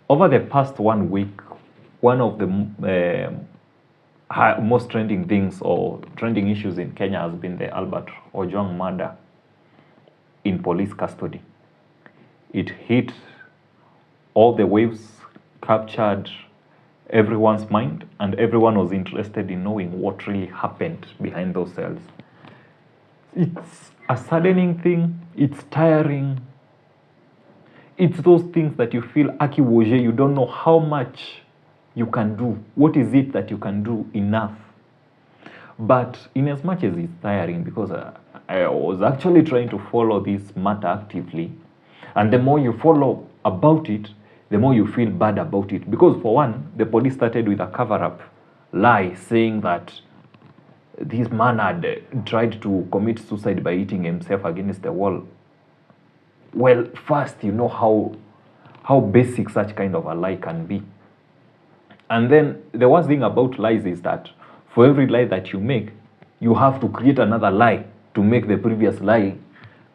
Over the past 1 week, one of the most trending things or trending issues in Kenya has been the Albert Ojwang murder in police custody. It hit all the waves, captured everyone's mind, and everyone was interested in knowing what really happened behind those cells. It's a saddening thing, it's tiring. It's those things that you feel akiwoje, you don't know how much you can do. What is it that you can do enough? But in as much as it's tiring, because I was actually trying to follow this matter actively, and the more you follow about it, the more you feel bad about it. Because for one, the police started with a cover-up lie saying that this man had tried to commit suicide by hitting himself against the wall. Well, first, you know how basic such kind of a lie can be. And then the worst thing about lies is that for every lie that you make, you have to create another lie to make the previous lie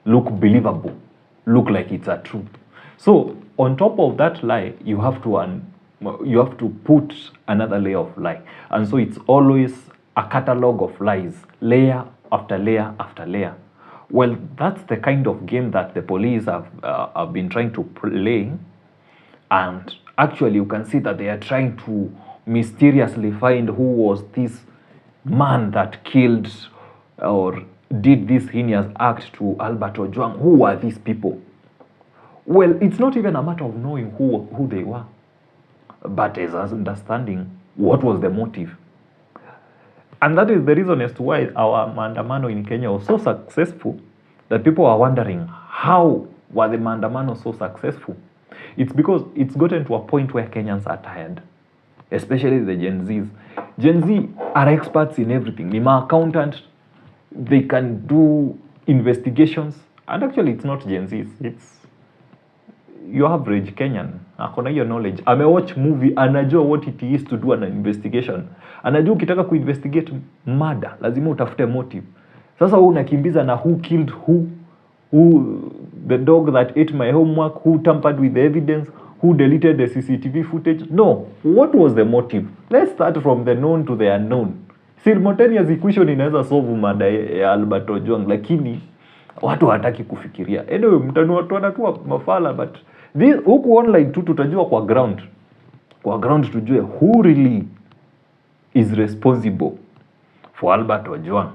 look believable, look like it's a truth. So on top of that lie, you have to put another layer of lie. And so it's always a catalog of lies, layer after layer after layer. Well, that's the kind of game that the police have been trying to play. And actually, you can see that they are trying to mysteriously find who was this man that killed or did this heinous act to Albert Ojwang. Who were these people? Well, it's not even a matter of knowing who they were, but as understanding what was the motive. And that is the reason as to why our Maandamano in Kenya was so successful, that people are wondering, how were the Maandamano so successful? It's because it's gotten to a point where Kenyans are tired, especially the Gen Zs. Gen Z are experts in everything. They're an accountant, they can do investigations, and actually it's not Gen Zs, it's your average Kenyan. Akona hiyo knowledge. Amewatch movie, anajua what it is to do an investigation. Anajua ukitaka kuinvestigate murder, lazima utafute motive. Sasa wewe unakimbiza na who killed who the dog that ate my homework, who tampered with the evidence, who deleted the CCTV footage. No, what was the motive? Let's start from the known to the unknown. Simultaneous equation inaweza solve murder ya Albert Ojwang, lakini watu hawataki kufikiria. Anyway, mtanua tu mafala, but huku online tu tutajua kwa ground tujue who really is responsible for Albert Ojwang.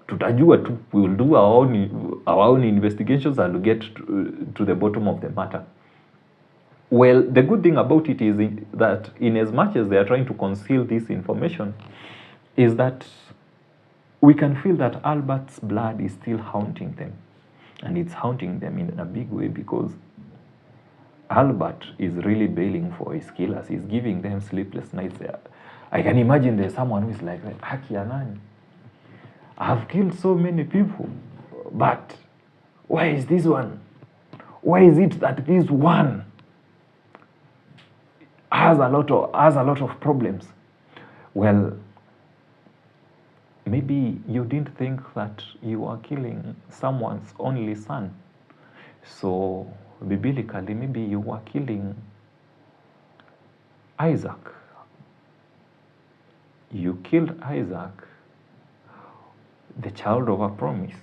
Tutajua tu, we will do our own investigations and we'll get to the bottom of the matter. Well, the good thing about it is that in as much as they are trying to conceal this information, is that we can feel that Albert's blood is still haunting them. And it's haunting them in a big way, because Albert is really bailing for his killers. He's giving them sleepless nights. I can imagine there's someone who is like, haki ya nani? I've killed so many people, but why is this one? Why is it that this one has a lot of problems? Well, maybe you didn't think that you are killing someone's only son. So biblically, maybe you were killing Isaac. You killed Isaac, the child of a promise.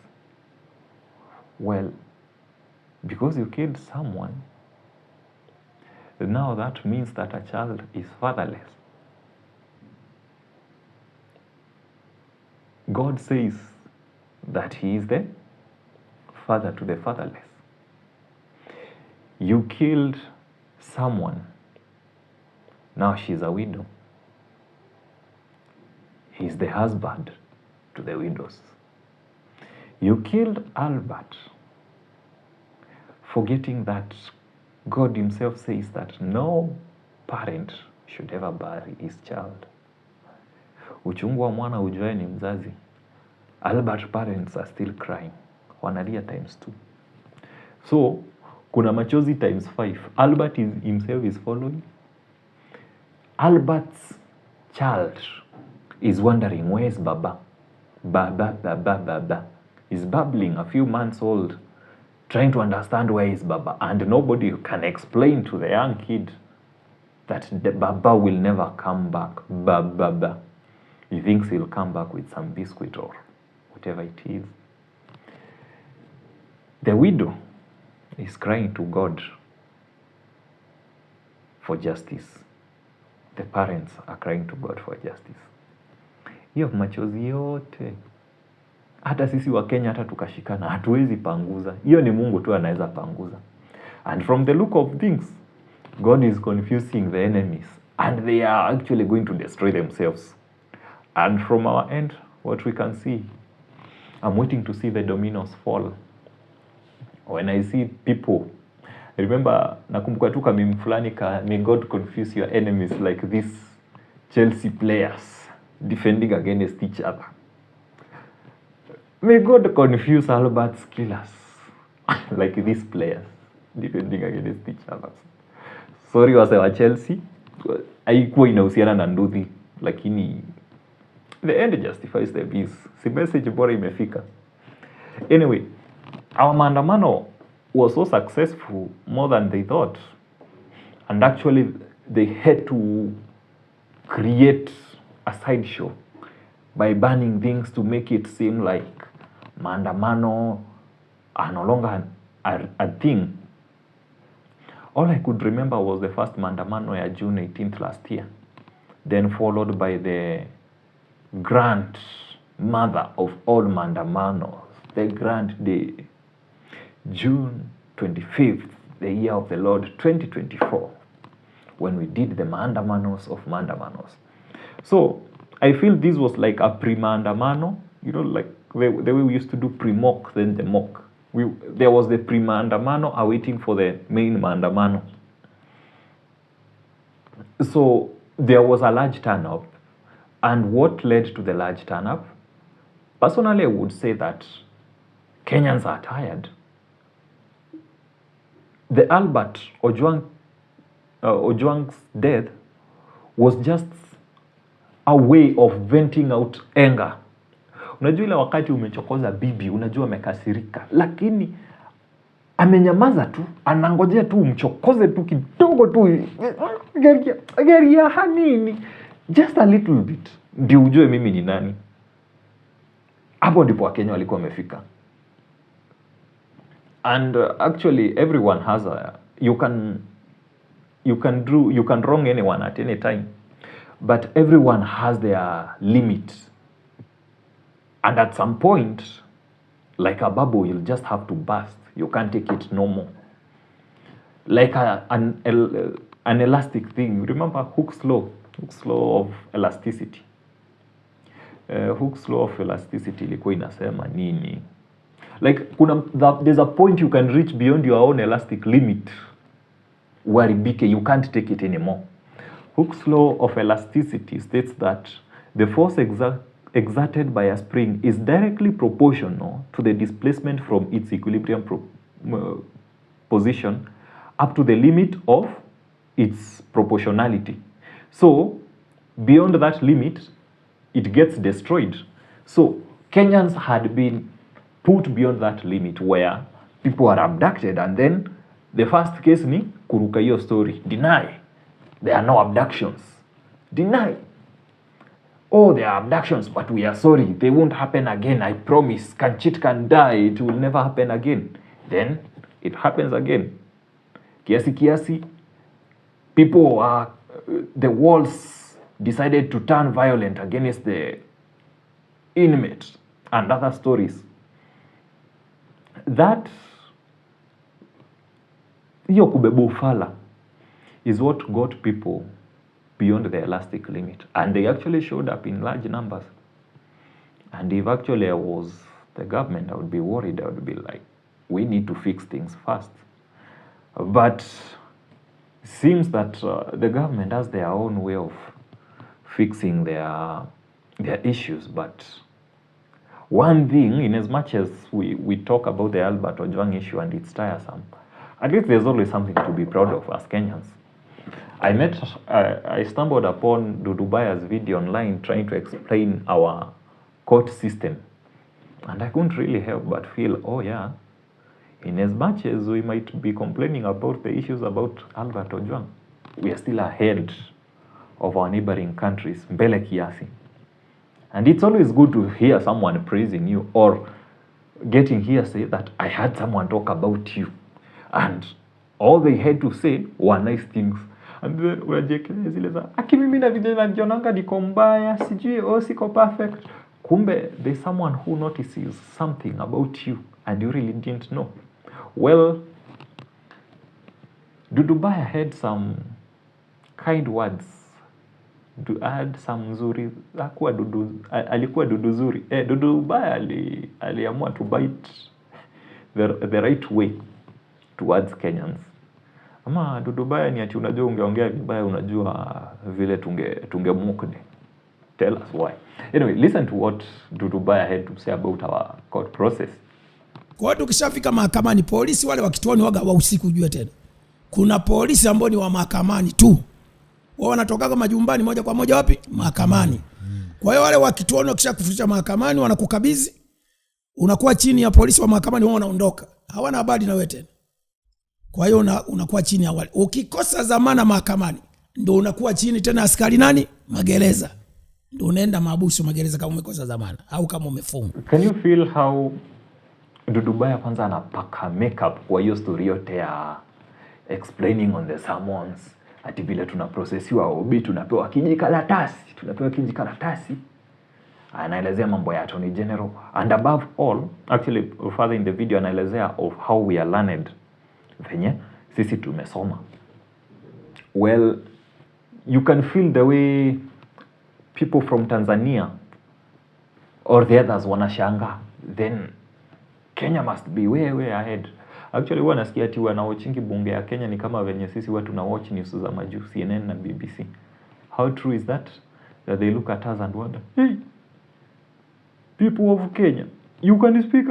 Well, because you killed someone, now that means that a child is fatherless. God says that he is the father to the fatherless. You killed someone, now she's a widow. He's the husband to the widows. You killed Albert, forgetting that God himself says that no parent should ever bury his child. Uchungu wa mwana ujuae ni mzazi. Albert parents are still crying. Wanalia ×2. So, kuna machozi ×5. Albert himself is following. Albert's child is wondering, where is Baba? Baba. He's babbling, a few months old, trying to understand where is Baba. And nobody can explain to the young kid that the Baba will never come back. Baba. He thinks he'll come back with some biscuit or whatever it is. The widow is crying to God for justice. The parents are crying to God for justice. Hiyo machozi yote, hata sisi wa Kenya hata tukashikana hatuwezi panguza. Hiyo ni Mungu tu anaweza panguza. And from the look of things, God is confusing the enemies and they are actually going to destroy themselves. And from our end, what we can see, I'm waiting to see the dominoes fall. When I see people, remember, nakumbuka tu kama fulani ka, may God confuse your enemies like these Chelsea players defending against each other. May God confuse Albert's killers like these players defending against each other. Sorry wase wa Chelsea, haikuwa inahusiana na nduthi, lakini the end justifies the means. Si message bora imefika. Anyway, our maandamano was so successful, more than they thought. And actually, they had to create a sideshow by banning things to make it seem like maandamano are no longer a thing. All I could remember was the first maandamano ya June 18th last year, then followed by the grandmother of all maandamanos, the grand day, June 25th, the year of the Lord 2024, when we did the maandamanos of maandamanos. So I feel this was like a pre-maandamano, you know, like the way we used to do pre-mock, then the mock. There was the pre-maandamano awaiting for the main maandamano. So there was a large turnout. And what led to the large turnout? Personally, I would say that Kenyans are tired. The Albert Ojwang's death was just a way of venting out anger. Unajua ile wakati umechokoza bibi, unajua amekasirika, lakini amenyamaza tu, anangojea tu umchokoze tu kidogo tu, geria hanini, just a little bit, ndio ujue mimi ni nani. Hapo ndipo Wakenya walikuwa wamefika. And actually everyone has you can wrong anyone at any time, but everyone has their limit. And at some point, like a bubble, you'll just have to burst. You can't take it no more. Like an elastic thing. Remember Hooke's law of elasticity. Hooke's law of elasticity ilikuwa inasema nini? Like there's a point you can reach beyond your own elastic limit. Waribike, you can't take it anymore. Hooke's law of elasticity states that the force exerted by a spring is directly proportional to the displacement from its equilibrium position up to the limit of its proportionality. So, beyond that limit, it gets destroyed. So, Kenyans had been put beyond that limit where people are abducted, and then the first case ni kuruka hiyo story. Deny. There are no abductions. Deny. Oh, there are abductions, but we are sorry. They won't happen again. I promise. Kanchit can die. It will never happen again. Then it happens again. Kiasi. People are, the walls decided to turn violent against the inmate and other stories. That hiyo kubeba ufala is what got people beyond the elastic limit, and they actually showed up in large numbers. And if actually I was the government, I would be worried. I would be like, we need to fix things fast. But it seems that the government has their own way of fixing their issues. But one thing, in as much as we talk about the Albert Ojwang issue and it's tiresome, at least there's always something to be proud of as Kenyans. I stumbled upon Dudubaya's video online trying to explain our court system. And I couldn't really help but feel, oh yeah, in as much as we might be complaining about the issues about Albert Ojwang, we are still ahead of our neighboring countries, mbele kiasi. And it's always good to hear someone praising you or getting hearsay that I heard someone talk about you. And all they had to say were nice things. And then wajekelea zile za aki mimi na vile najionanga niko mbaya, sijui siko perfect. Kumbe there's someone who notices something about you and you really didn't know. Well, Dudubaya had some kind words to add some nzuri. Alikuwa dudu zuri. Dudubaya aliamua to bite the right way towards Kenyans. Ama Dudubaya ni ati unajua ungeongea vibaya, unajua vile tungemukde. Tell us why. Anyway, listen to what Dudubaya had to say about our court process. Kwa watu ukishafika mahakamani, polisi wale wa kituoni waga wa usiku ujue tena. Kuna polisi ambao ni wa mahakamani tu. Wao wanatoka majumbani moja kwa moja wapi? Mahakamani. Kwa hiyo wale wa kituoni wakishakufikisha mahakamani wanakukabidhi, unakuwa chini ya polisi wa mahakamani, wao wanaondoka. Hawana habari na wewe tena. Kwa hiyo unakuwa chini ya wale. Ukikosa dhamana mahakamani, ndio unakuwa chini tena askari nani? Magereza. Ndio unaenda mahabusu magereza kama umekosa dhamana au kama umefungwa. Can you feel how Dudubaya kwanza anapaka makeup kwa hiyo story yote ya explaining on the summons, ati vile tunaprocessiwa OB, tunapewa kijikaratasi, anaelezea mambo ya Attorney General, and above all, actually further in the video anaelezea of how we are learned venye sisi tumesoma. Well, you can feel the way people from Tanzania or the others wanashanga, then Kenya must be way ahead. Actually huwa nasikia ati wanaochingi bunge ya Kenya ni kama venye sisi watu na watch news za maju CNN na BBC. How true is that they look at us and wonder, hey, people of Kenya, you can speak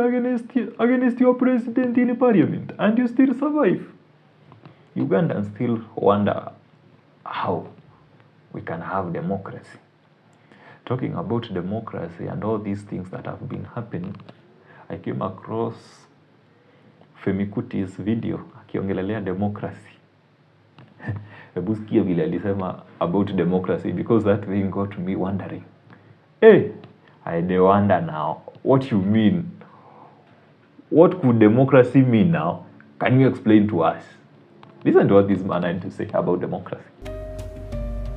against your president in parliament and you still survive. Ugandans still wonder how we can have democracy. Talking about democracy and all these things that have been happening, I came across Femi Kuti's video akiongelelea democracy. Hebu sikia vile alisema about democracy, because that thing got me wondering. I wonder now, what you mean? What could democracy mean now? Can you explain to us? Listen to what this man had to say about democracy.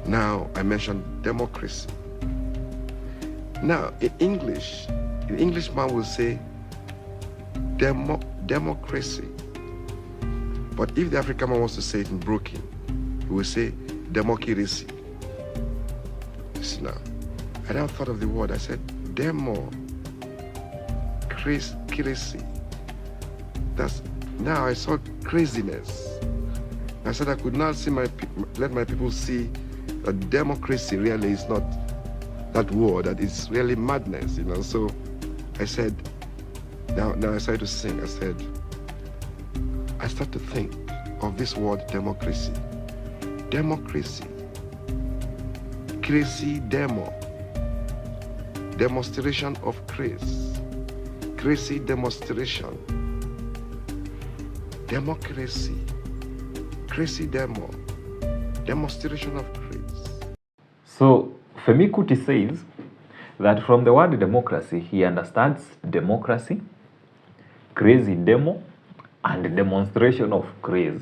Now, I mentioned democracy. Now, in English man will say democracy. But if the African man wants to say it in broken, he will say democracy. Listen now. I never thought of the word. I said crazy. That's now I saw craziness. I said I could not see let my people see that democracy really is not that word, that is really madness, you know. So I said, now I started to sing. I said, I start to think of this word democracy. Democracy. Crazy demo. Demonstration of grace. Crazy demonstration. Democracy. Crazy demo. Demonstration of grace. So Femi Kuti says that from the word democracy, he understands democracy, crazy demo, and demonstration of craze.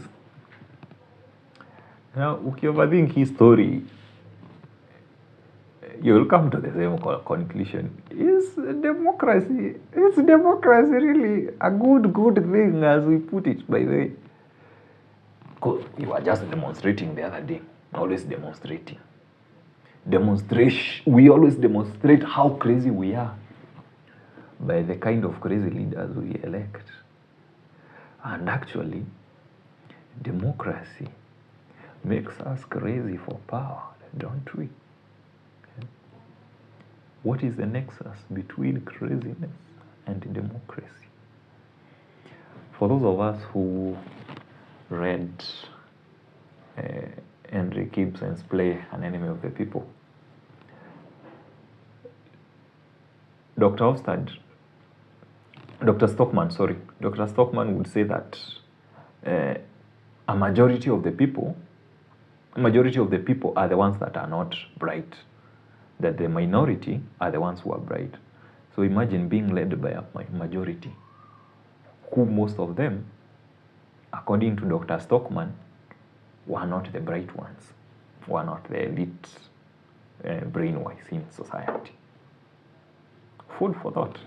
Now, if you overthink his story, you will come to the same conclusion. Is democracy really a good thing as we put it, by the way? Because you were just demonstrating the other day, always demonstrating. We always demonstrate how crazy we are by the kind of crazy leaders we elect. And actually, democracy makes us crazy for power, don't we? What is the nexus between craziness and democracy? For those of us who read Henry Gibson's play An Enemy of the People, Dr. Stockman would say that a majority of the people majority of the people are the ones that are not bright, that the minority are the ones who are bright. So imagine being led by a majority, who most of them, according to Dr. Stockman, were not the bright ones, were not the elite brain-wise in society. Food for thought.